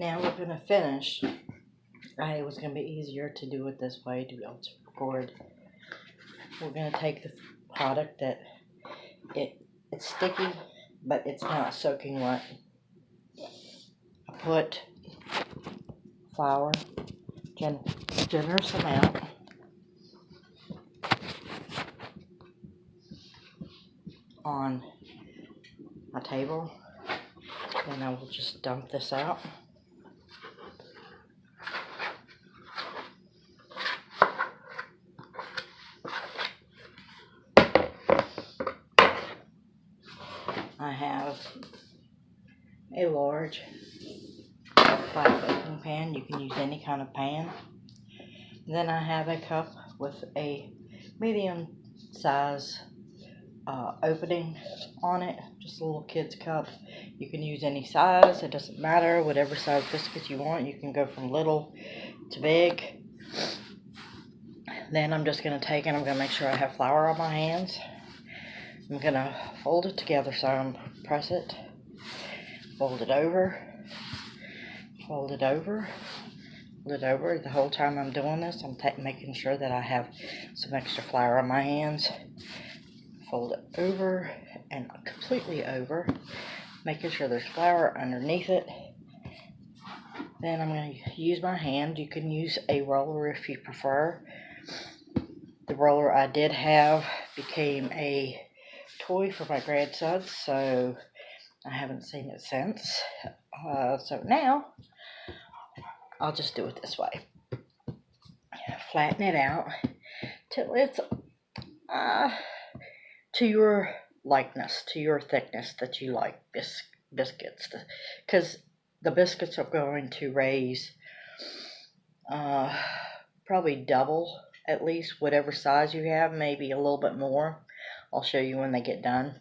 Now we're going to finish. It was going to be easier to do it this way to be able to record. We're going to take the product that it's sticky, but it's not soaking wet. I put flour, generous amount, on my table, and I will just dump this out. I have a large flat baking pan. You can use any kind of pan. Then I have a cup with a medium size opening on it, just a little kid's cup. You can use any size, it doesn't matter, whatever size biscuits you want. You can go from little to big. Then I'm just going to take it, I'm going to make sure I have flour on my hands. I'm going to fold it together, so I'm press it, fold it over, fold it over, fold it over. The whole time I'm doing this, I'm making sure that I have some extra flour on my hands. Fold it over and completely over, making sure there's flour underneath it. Then I'm going to use my hand. You can use a roller if you prefer. The roller I did have became a toy for my grandson, so I haven't seen it since. So now I'll just do it this way. Flatten it out till it's to your likeness, to your thickness that you like biscuits, because the biscuits are going to raise probably double, at least, whatever size you have, maybe a little bit more. I'll show you when they get done.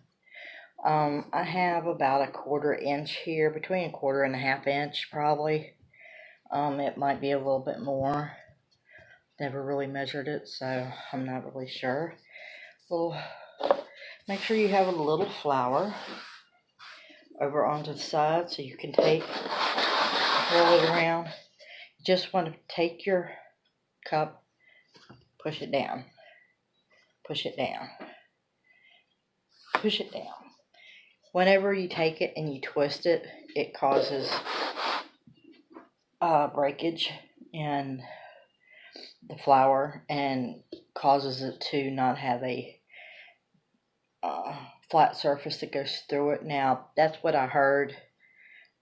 I have about a 1/4 inch here, between 1/4 and a 1/2 inch probably. It might be a little bit more. Never really measured it, so I'm not really sure. Well, make sure you have a little flour over onto the side so you can roll it around. You just want to take your cup, push it down, push it down, push it down. Whenever you take it and you twist it, it causes breakage in the flour and causes it to not have a flat surface that goes through it. Now, that's what I heard.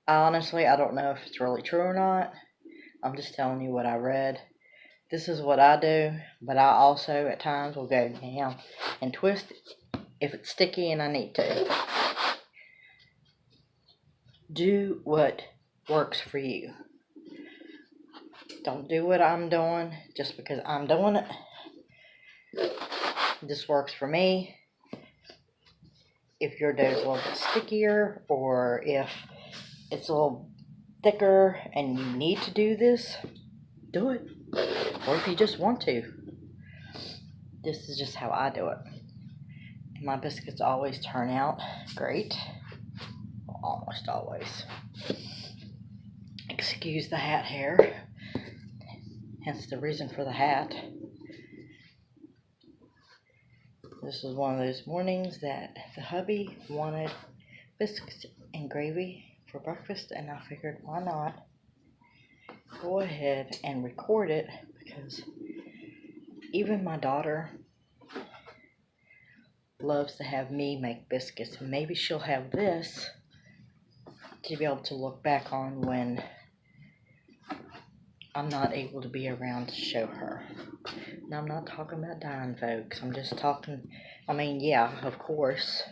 Honestly, I don't know if it's really true or not. I'm just telling you what I read. This is what I do, but I also at times will go down and twist it if it's sticky and I need to. Do what works for you. Don't do what I'm doing just because I'm doing it. This works for me. If your dough is a little bit stickier, or if it's a little thicker and you need to do this, do it. Or if you just want to. This is just how I do it. And my biscuits always turn out great. Almost always. Excuse the hat hair. Hence the reason for the hat. This was one of those mornings that the hubby wanted biscuits and gravy for breakfast, and I figured, why not go ahead and record it, because even my daughter loves to have me make biscuits, and maybe she'll have this to be able to look back on when I'm not able to be around to show her. Now, I'm not talking about dying, folks. I'm just talking, yeah, of course,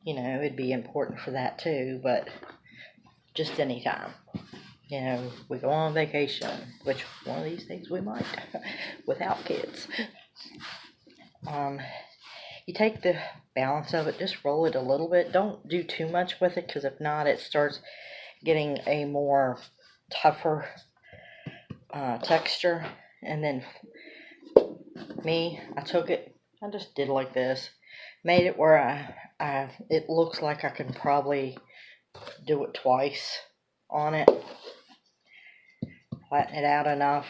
it'd be important for that too, but just anytime. We go on vacation, which one of these days we might, without kids. You take the balance of it, just roll it a little bit. Don't do too much with it, because if not, it starts getting a more tougher texture. And then I took it, I just did like this, made it where it looks like I can probably do it twice on it. Flatten it out enough.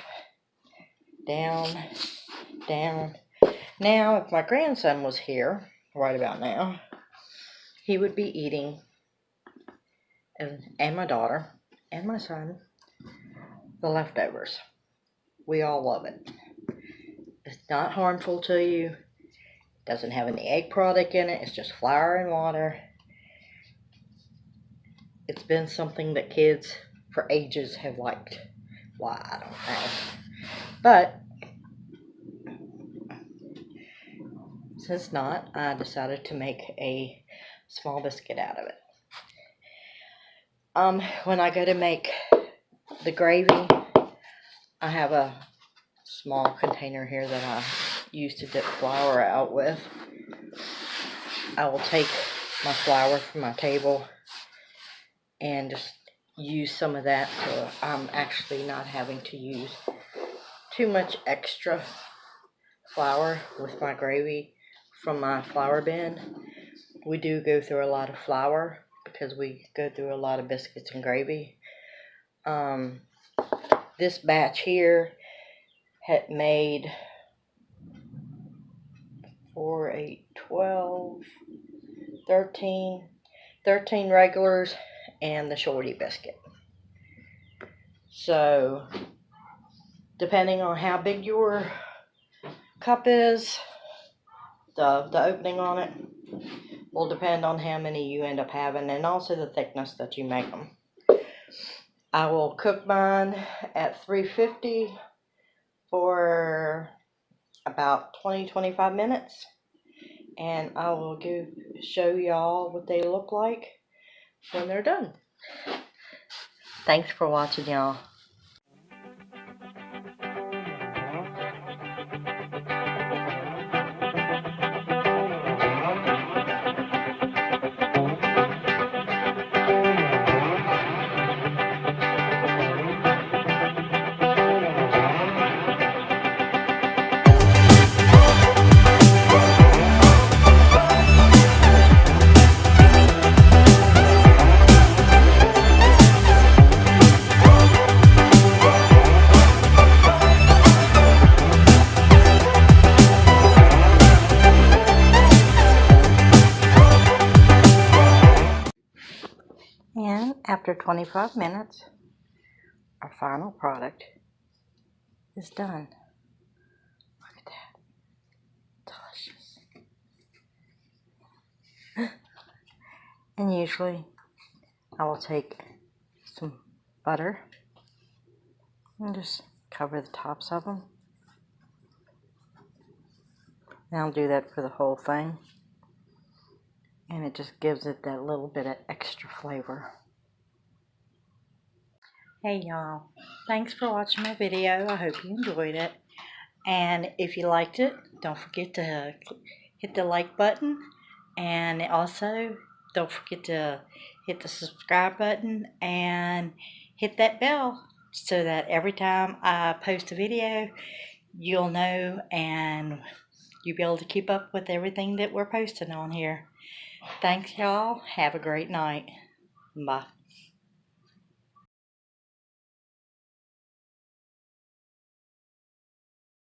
Down, down. Now, if my grandson was here right about now, he would be eating, and my daughter, and my son, the leftovers. We all love it. It's not harmful to you. It doesn't have any egg product in it. It's just flour and water. It's been something that kids for ages have liked. Why, I don't know. But since not, I decided to make a small biscuit out of it. When I go to make the gravy, I have a small container here that I use to dip flour out with. I will take my flour from my table and just use some of that, so I'm actually not having to use too much extra flour with my gravy from my flour bin. We do go through a lot of flour because we go through a lot of biscuits and gravy. This batch here had made 4, 8, 12, 13 regulars and the shorty biscuit. So depending on how big your cup is, the opening on it will depend on how many you end up having, and also the thickness that you make them. I will cook mine at 350 for about 20-25 minutes, and I will show y'all what they look like when they're done. Thanks for watching, y'all. And after 25 minutes, our final product is done. Look at that. Delicious. And usually I will take some butter and just cover the tops of them. And I'll do that for the whole thing. And it just gives it that little bit of extra flavor. Hey y'all, thanks for watching my video. I hope you enjoyed it. And if you liked it, don't forget to hit the like button. And also, don't forget to hit the subscribe button and hit that bell so that every time I post a video, you'll know and you'll be able to keep up with everything that we're posting on here. Thanks, y'all. Have a great night. Bye.